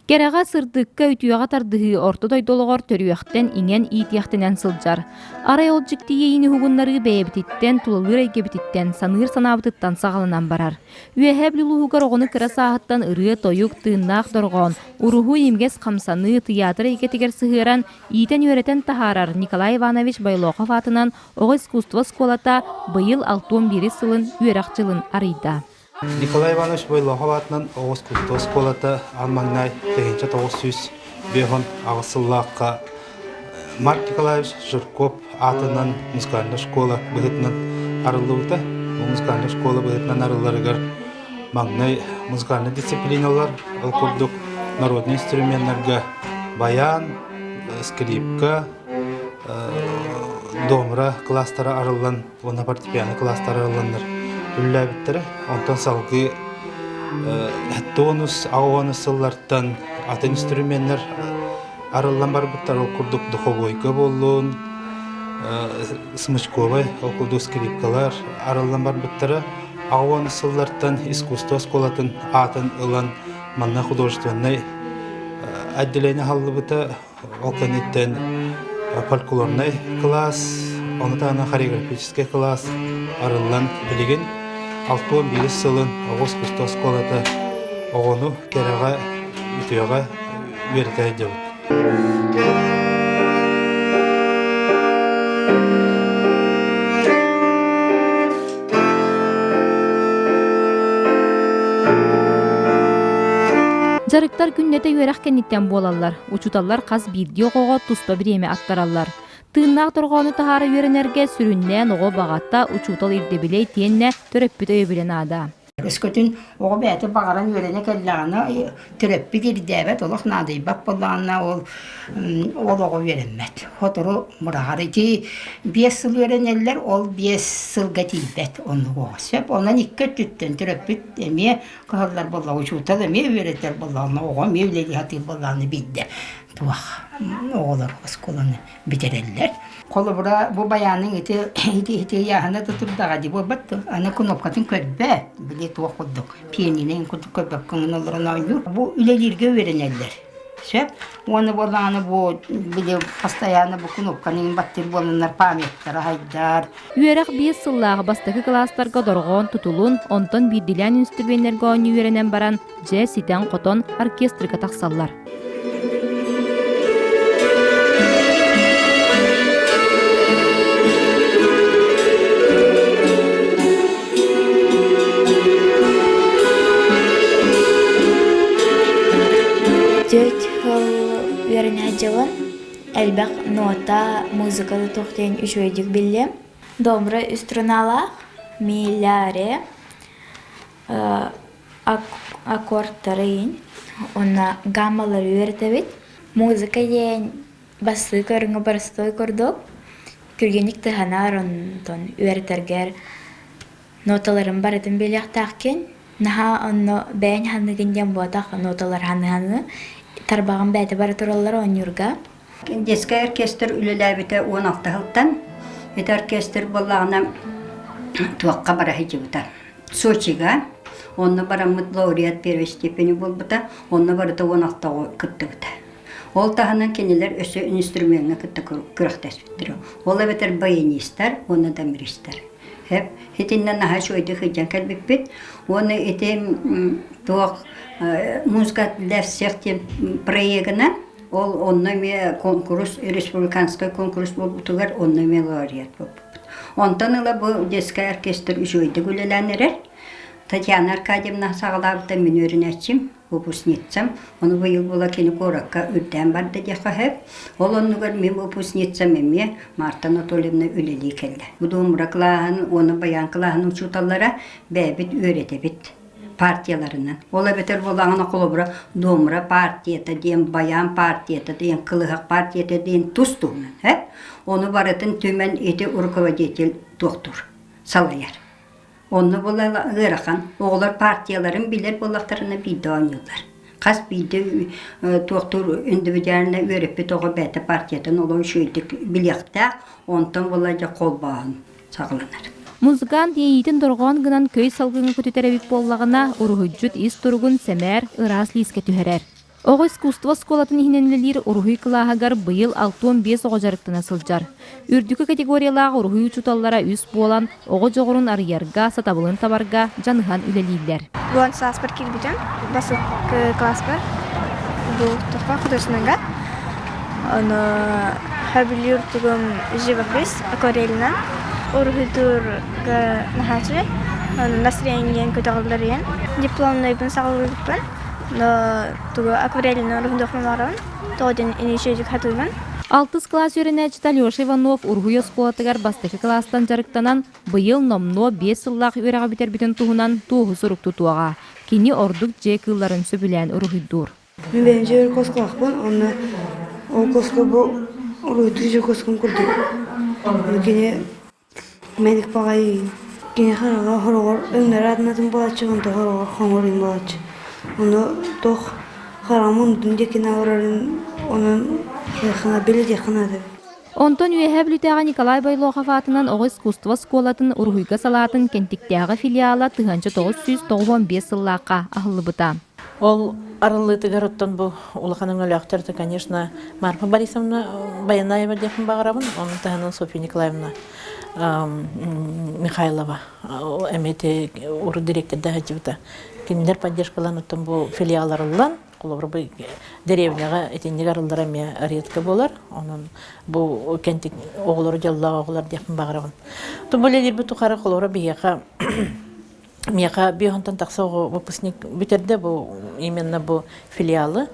Кереға сырдыққа үтüяға тардығы орто дойдолығыр төрüяқтен ingen ийтияқтенен сылжар. Арай ол жікті ейіні хугуннары бәйбітіттен, тулылыр әйгебітіттен, саныр санабытыттан сағалынан барар. Үйәхә білуғығар оғыны кыра сағыттан ыры тойук тыыннақ дорғон. Уруху емгес қамсаны театр әйгетігер сығыран ийтен өретен тахарар Николай Иванович Байлоқов атынан оғы искусство сколата бұйыл 61 сылын үйерақ жылын арыйда. Николай Иванович Байлоқов атынан оғы искусство сколата Алмаңнай 1900 беғын ағысыллаққа Марк Николаевич Жирков атынан музыкальный школа бұғытынан арылуыда. Музыкальный школа бұғытынан арыларығар маңнай музыкальный дисциплиналар алкурдук народный инструменттерге баян, скрипка, домра класстары арылан, оны фортепиано класстары арыландар. Үлләбіттері, онтан салғы тонус, ауаны сылларттан атын инструменттер арылан бар бұттар алкурдук духовойка болуын, смычковай, алкурдук скрипкалар арылан бар бұттары ауаны сылларттан искусство сколатын атын ылан манна художественный отделение халлы бұта алканеттен фольклорный класс, оны тағына хореографический класс арылан білеген 61 сылын оғы искусство сколата оғыну кереға үтіяға верді әйдеу. Жарыктар күннете үйерақ кенниттен болалар. Учуталар қаз бидге оғыға тұспа біреме аттаралар. Тыыннақ тұрғаны тахары үйеренерге сүріннен оғы бағатта учутал ирдебілей тиенне төрөппіт өйбілен ада. Өскөтін оғы бәті бағаран үйерене кәллағына төрөппі кердебет олық надый бап болағына ол оғы үйеренмет. Хотыру мұрағары ки 5 сыл үйеренелер ол 5 сылға тейбет оны оғы сөп. Онан 2 түттен төрөппіт әме қағылар болағы учутал әме үйереттер болағына оғы мевлері хаты болағыны бидді. Туақ оғылар осколаны битерелер. Қолы бұра бұл баяның еті яғына тұтырдаға деп бәтті. Ана күнопқатын көрбе, біле туақ құддық. Пиенинен көрбәп күнін олырын ойныр. Бұл үлелерге өренелер. Сөп, оны болағаны бұл біле постоянно бұл күнопқаның баттыр болынар паметтер, айдар. Үйерақ 5 сыллағы бастықы кластарға дорғон тұтылын, онтон бидділен инструменттерге ойны үйеренен баран жә ситен қотон оркестрға тақсаллар. Дөт хыл үйеріне жылын, әлбәқ нота, музыкалы тоқтен үш өйдік білі. Домры үструналақ, миляре, аккордтарын, онна гаммалар үйертәбет. Музыка ден басы көріңі барыстой көрдік. Күргенік тұханар онтон үйертергер ноталарын барытын біліқ тақкен. Наха онно бәйін ханығынден болдақ ноталар ханы тарбағын бәйті бары тұралар онюрға. Детский оркестр үлеләбіті 16 ғылттан. Эти оркестр болағына туаққа бара хеджі Сочиға. Онны бара лауреат первой степени бол бұта. Онны бары 16 күтті бұта. Ол тағынан кенелер өсі инструментіне күтті күріқтес біттірі. Ол әбетер баянистар, оны дамиристар. Hep hetinden daha şöyle hıcan kalbipit. Onu etem tuğ müzik dersi proyektinden onunla me konkurs, respublikanski konkurs buldular, onunla me laureat buldu. Ondan da bu детский orkestr şöyle gülelenler. Tatyana Arkadiyevna sağlardı men öğrençim, выпускницам. Onu bu yıl bula keni korakka ürden bardı diye hep. Onu görmem выпускницам emme Marta Anatolievna öleli keldi. Bu domraklağın, onu bayanklağın uçutallara bebit öğretebit partiyalarından. Ola beter bolağına kolobra domra partiyata diyen bayan partiyata diyen kılıhak partiyata diyen tustuğundan hep. Onu baratın tümen eti rukovodитель doktor Salayar. Onu bola gırakan, oğlar partiyaların bilir bolaklarına bildi oynuyorlar. Kas bildi doktor individualine öğretip toğu bete partiyadan olan şöydik bilyakta, ondan bolaca kol bağın sağlanır. Muzgan diyeyitin dorgon gınan köy salgını kötüterevik bollağına uruhucut is turgun semer ıras liske tüherer. Оғы искусство сколатын ихиненлелер урухуй кылаһагар быйыл 6-15 оҕожарыктана сылжар. Үрдүкü категориялаға урухуй учуталлара үс болан, оғы жоғырын арыярга, сатабылын табарга жаныхан үлелейлер. Буан саас бар кирбитен, басык класс бар. Бу тоқпа художественныйга. Оны хабилюр тугум живопись акварельна. Урухуйдурга нахачы. Настроениен көтөгөлдөрүн. Дипломнойбун сагылыппын. Но тугу акварельна урухуйдухмаларын. Тоден инишежик хатуйман. 6 класс үйренәчі Алеша Иванов ургуй осколатыгар бастықы класстан жарықтанан быйыл номно 5 сыллақ үйреға бітер бітін туғынан туғы сұрук тұтуаға. Кені ордық же кылларын сөбілән ургуйдур. Мен бәйінше өр коскалақпын, онна ол коска бұл ургуйдур же коскам күрдік. Кені мәдік бағай, кені қараға хорогор өңдер адынатын болачы, онда хорогор хоңорын болачы. Оны тоқ қарамын дүндекін ауырарын, оның Яхана билет яханады. Онтон үйәһәблүтәгә Николай Байлохов атынан оғы искусство сколатын ургуйга салатын кенттіктәгә филиала 1995 сыллаққа ахылыбыта. Ол арылытыгар оттон бу улаханың өләхтерді, конечно, Марфа Борисовна Баянаева дехін бағарабын, оның тағынан Софья Николаевна Михайлова, әметі уры директорда хәджібіта. Кемдер поддержкалан оттон бу филиаларылан, Олар бу деревняга этиннеге арылдара ме редко болар. Онун бу кентик оголор жалла оголор дехин багырабын. То болелер бу тухары колора бияка мияка бихонтан такса выпускник битерде бу именно бу филиалы.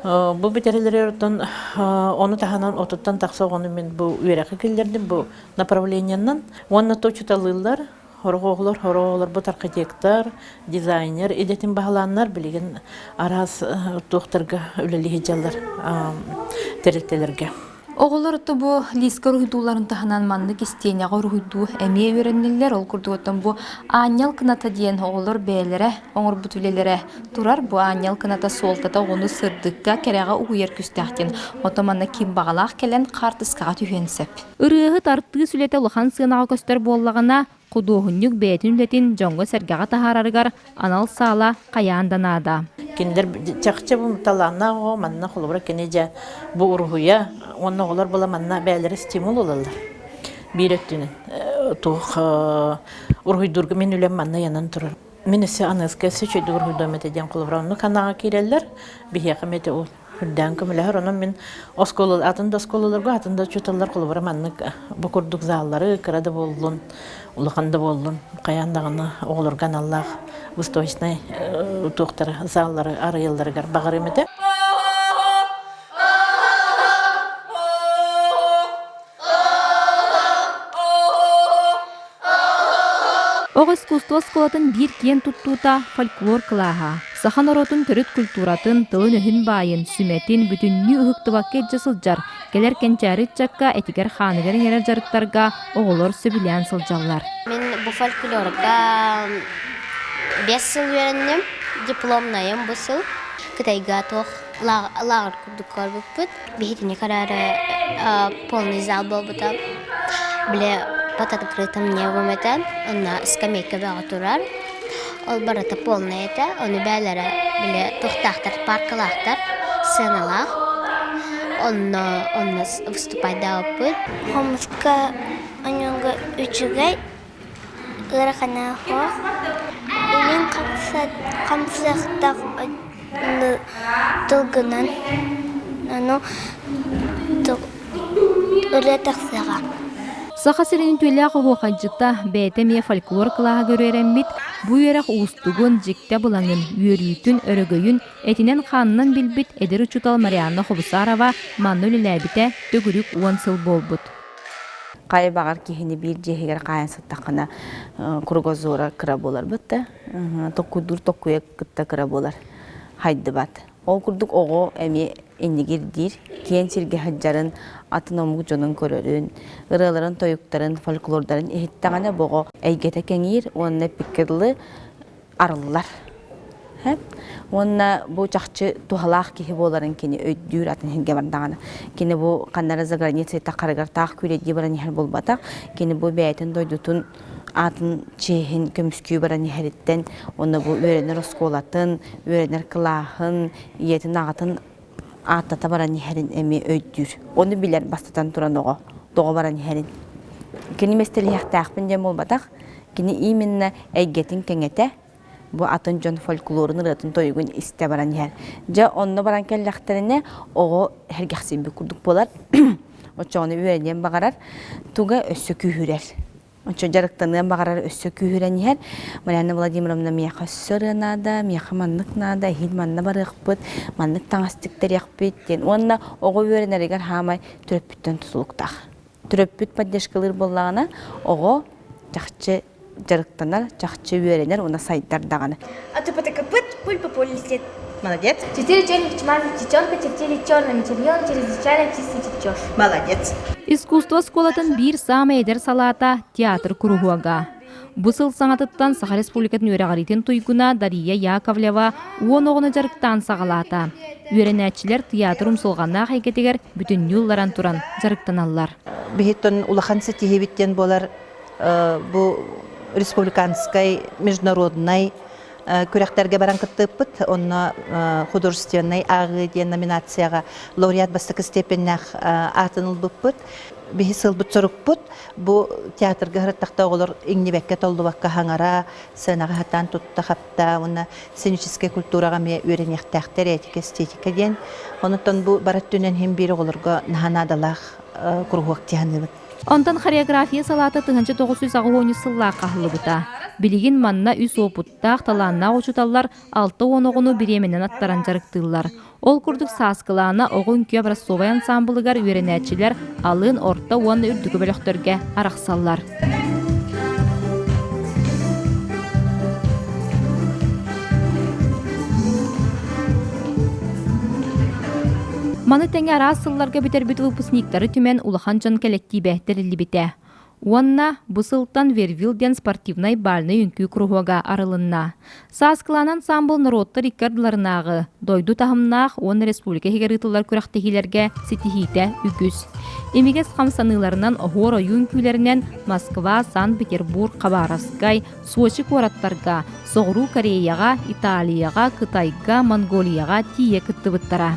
Бу битерелерден оны таханан отуттан такса оны мен бу үйрәккә килдердим бу направленияннан. Онна точуталылар Хороголор бу архитектор, дизайнер, эдетин багланнар билген арас доктурга үлелиги жаллар тереттелерге. Оголор бу лиска руйдуларын таханан манны кистенега руйду эме өреннелер ол курдуготон бу анял кыната диен оголор бээлере, оңор бутулелере турар бу анял кыната солтата ону сырдыкка керега угуер күстәхтен отоманна ким багалак келен картыскага түһенсеп. Ырыгы тарты сүлете улахан сынага көстөр боллагана Кудуһуннук бәйтін үлетін жоңғы сәргіға тахарарығар анал сала қаяанданада. Кендер чақчы бұл таланна оғы манна қолыбыра кенеже бұл ұрғуя, онна олар бұла манна бәлері стимул олалар. Бейреттінен. Туқ ұрғуйдурғы мен үлем манна янан тұрыр. Мен есе анызға есе чөйді ұрғуйду әметеден қолыбыра. Оны қанаға кейлелер, бейе қаметі ол. Хүрдән көмілер, оның мен атында осколаларға, атында чөталар қолыбыра манны бұқырдық заллары қырады болдың. Улаханда болдун, каяндагыны оголорган Аллах восточный тоқтары, заллары, арыйылларыгар багыр эмете. Оғы искусство сколатын бир кен туттута фольклор кылаға. Сахан оротун төрөт культуратын, тылын өһүн байын, сүметин, бүтүннү ыхыктыбакке жасылжар. Келер кенчәрит чакка этигер ханыгер ерер жарыктарга оголор сөбүлән сылжаллар. Мен бу фольклорга 5 сыл үйрендим, дипломнайым бу сыл. Кытайга тох лагыр курдуккар бүппүт. Бехитине карары полный зал болбутам. Биле под открытым небом это, на скамейке бага турар. Ол барата полный это, оны бәләре биле тохтахтар, паркалахтар, сценалах. Он выступает да опыт. Хомска анёнга үчүгай ларахана хо. Илин камсахтак тылгынан. Ано үлетахсага. Саха сирин түләк хохаҗыта бәйтеме фольклор кылаға көрерәммит, бу ярак устугун жикте булаңын, үйрүтүн өрөгөйүн, этинен ханнан билбит эдери чутал Марианна Хобусарова маннулы ләбите төгүрүк 10 сыл болбут. Кай багар кихини бир жехигер кайын саттакына кургозура кыра болар бутта. Токкудур токкуя кытта кыра болар. Хайды бат. Ол курдук ого эми эннигирдир, кен сирге хаджарын атыномук жонун көрөрүн, ырыларын тоюктарын, фольклордарын эхиттагана бого эйгете кеңир, онна пикирлы арыллар. Онна бу чакчы тухалах кихи боларын кени өйдүр атын хинге бардагана. Кени бу каннара за границей такарыгар так күледи баран хел болбатак, кени бу бәйтен дойдутун атын чехин көмүскүү баран иһериттен онна бу үөренер осколатын, үөренер кылаахын, иетин агатын аттата баран иһерин эми өйдүр. Оны билер бастатан туран дого баран иһерин. Кини местелияхтаахпын дем болбатах, кини именно эйгетин кеңете бу атын жон фольклорын ыратын тойгун исте баран иһер. Жа онно баран келлахтерине ого хергахсин бу курдук болар. Очоны үөренен багарар, туга өссө күүрер. Очо жарыктанын багарар өссө күүрен иһер. Марьяна Владимировна мияха сөрөнада, мияха манныкнада, хил манна барыкпыт, маннык таңастыктер якпыт. Онна ого үөренеригер хамай төрөппүттөн тутулуктах. Төрөппүт поддержкалыр боллагана ого жакчы жарыктанар, жакчы үөренер, уна сайттар даганы. Атупатакапыт, пульпа полистет. Молодец. 4 черных чечёнка чертили черным червём через изучали чистый чечёж. Молодец. Искусство сколатын бир самайдер салата театр куругуага. Бусыл саңатыттан Саха Республикатын өрәгаритен туйгуна Дария Яковлева уон оғыны жарықтан сағалата. Өренәтчілер театр умсылғанна хайкетегер бүтін юлларан туран жарықтаналар. Бихиттон улахансы тихебиттен болар бу республиканской, международной күрәхтәргә баран кыттыппыт, онна художественный ағы ден номинацияға лауреат бастықы степеннәх атыныл бұппыт. Бихисыл бұтсырықпыт, бұ театрға ғырыттақта оғылыр еңнебәкке толдубаққа хаңара, сынаға хаттан тұтта қапта, онна сценическая культураға ме өренектәқтер, этика, эстетика ден. Онытын бұ барат түнен хем бері оғылырға наханадалақ күрғуақ тияны бұд. Онтан хореография салаты 1990 сылла қағылы бұта. Білігін манна үс опыттақ таланна очуталар 6-10 оғыну биременен аттаран жарықтылар. Ол күрдік саскылана оғын күйе брасовай ансамблығар өренәтчілер алын орта уанны үрдігі бөліқтерге арақсаллар. Маны тәңе ара сылларға бітер біт выпускниктары түмен улахан жан коллективе дәрілі біте. Уанна бұсылтан Вервилден спортивнай бальны үнкі кругуага арылынна. Саскыланан самбыл народты рекордларынағы, дойду тахымнақ он республика хегеритылар күрақтехилерге сетихите үгіз. Эмигес қамсаныларынан оғыр ойын күйлерінен Москва, Санкт-Петербург, Хабаровскай, Сочи қораттарға, Соғру Кореяға, Италияға, Қытайға, Монголияға тие күтті бұттара.